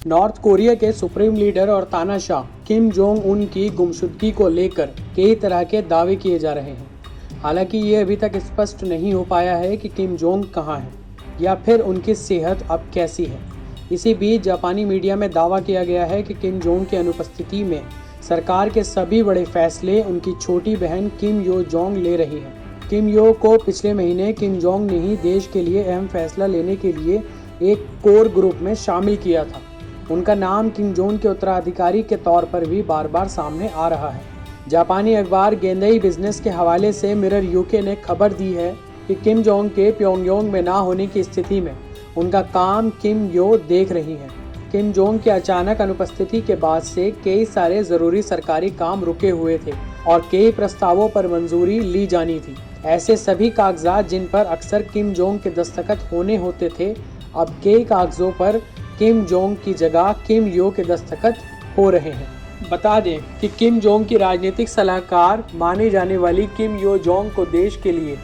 North Korea के supreme leader और तानाशाह किम जोंग उन की गुमशुदगी को लेकर कई तरह के दावे किए जा रहे हैं। हालांकि ये अभी तक स्पष्ट नहीं हो पाया है कि किम जोंग कहां है या फिर उनकी सेहत अब कैसी है। इसी बीच जापानी मीडिया में दावा किया गया है कि किम जोंग की अनुपस्थिति में सरकार के सभी बड़े फैसले उनकी छोटी बहन किम यो जोंग ले रही है। किम यो को पिछले महीने किम जोंग ने ही देश के लिए अहम फैसला लेने के लिए एक कोर ग्रुप में शामिल किया था। उनका नाम किम जोंग के उत्तराधिकारी के तौर पर भी बार बार सामने आ रहा है। जापानी अखबार गेंदई बिजनेस के हवाले से मिरर यूके ने खबर दी है कि किम जोंग के प्योंगयांग में ना होने की स्थिति में उनका काम किम यो देख रही हैं। किम जोंग की अचानक अनुपस्थिति के बाद से कई सारे जरूरी सरकारी काम रुके हुए थे और कई प्रस्तावों पर मंजूरी ली जानी थी। ऐसे सभी कागजात जिन पर अक्सर किम जोंग के दस्तखत होने होते थे, अब कई कागजों पर किम जोंग की जगह किम यो के दस्तखत हो रहे हैं। बता दें कि किम जोंग की राजनीतिक सलाहकार माने जाने वाली किम यो जोंग को देश के लिए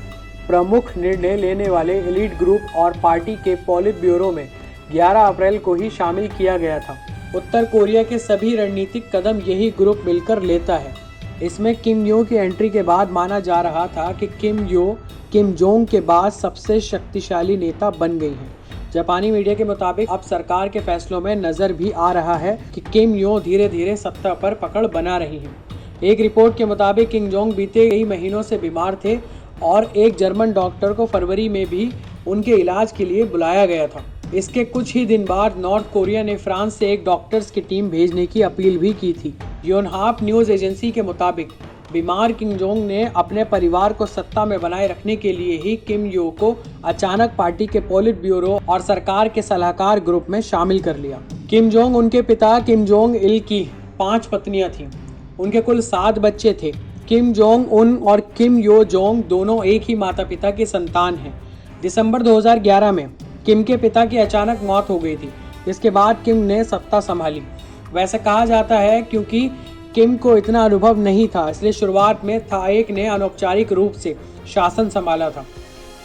प्रमुख निर्णय लेने वाले एलीट ग्रुप और पार्टी के पॉलिट ब्यूरो में 11 अप्रैल को ही शामिल किया गया था। उत्तर कोरिया के सभी रणनीतिक कदम यही ग्रुप मिलकर लेता है। इसमें किम यो की एंट्री के बाद माना जा रहा था कि किम यो किम जोंग के बाद सबसे शक्तिशाली नेता बन गई हैं। जापानी मीडिया के मुताबिक अब सरकार के फैसलों में नजर भी आ रहा है कि किम यो धीरे धीरे सत्ता पर पकड़ बना रही हैं। एक रिपोर्ट के मुताबिक किम जोंग बीते कई महीनों से बीमार थे और एक जर्मन डॉक्टर को फरवरी में भी उनके इलाज के लिए बुलाया गया था। इसके कुछ ही दिन बाद नॉर्थ कोरिया ने फ्रांस से एक डॉक्टर्स की टीम भेजने की अपील भी की थी। योनहाप न्यूज एजेंसी के मुताबिक बीमार किम जोंग ने अपने परिवार को सत्ता में बनाए रखने के लिए ही किम यो को अचानक पार्टी के पॉलिट ब्यूरो और सरकार के सलाहकार ग्रुप में शामिल कर लिया। किम जोंग उनके पिता किम जोंग इल की 5 पत्नियां थीं। उनके कुल 7 बच्चे थे। किम जोंग उन और किम यो जोंग दोनों एक ही माता पिता की संतान हैं। दिसंबर 2011 में किम के पिता की अचानक मौत हो गई थी, जिसके बाद किम ने सत्ता संभाली। वैसे कहा जाता है क्योंकि किम को इतना अनुभव नहीं था, इसलिए शुरुआत में थाएक ने अनौपचारिक रूप से शासन संभाला था।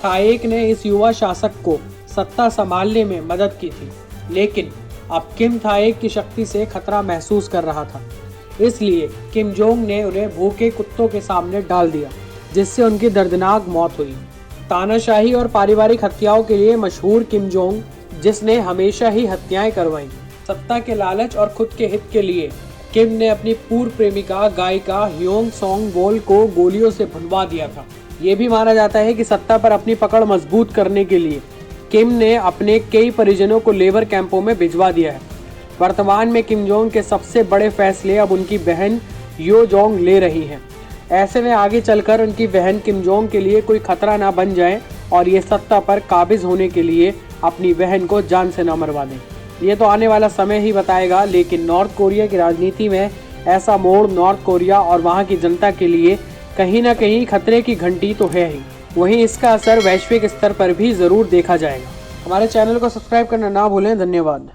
थाएक ने इस युवा शासक को सत्ता संभालने में मदद की थी, लेकिन अब किम थाएक की शक्ति से खतरा महसूस कर रहा था। इसलिए किम जोंग ने उन्हें भूखे कुत्तों के सामने डाल दिया, जिससे उनकी दर्दनाक मौत हुई। तानाशाही और पारिवारिक हत्याओं के लिए मशहूर किम जोंग, जिसने हमेशा ही हत्याएं करवाई, सत्ता के लालच और खुद के हित के लिए किम ने अपनी पूर्व प्रेमिका गायिका ह्योंग सॉन्ग बोल को गोलियों से भुनवा दिया था। ये भी माना जाता है कि सत्ता पर अपनी पकड़ मजबूत करने के लिए किम ने अपने कई परिजनों को लेबर कैंपों में भिजवा दिया है। वर्तमान में किम जोंग के सबसे बड़े फैसले अब उनकी बहन यो जोंग ले रही हैं। ऐसे में आगे चलकर उनकी बहन किम जोंग के लिए कोई खतरा ना बन जाए और ये सत्ता पर काबिज होने के लिए अपनी बहन को जान से ना मरवा दें। ये तो आने वाला समय ही बताएगा, लेकिन नॉर्थ कोरिया की राजनीति में ऐसा मोड़ नॉर्थ कोरिया और वहाँ की जनता के लिए कहीं ना कहीं खतरे की घंटी तो है ही। वहीं इसका असर वैश्विक स्तर पर भी जरूर देखा जाएगा। हमारे चैनल को सब्सक्राइब करना ना भूलें। धन्यवाद।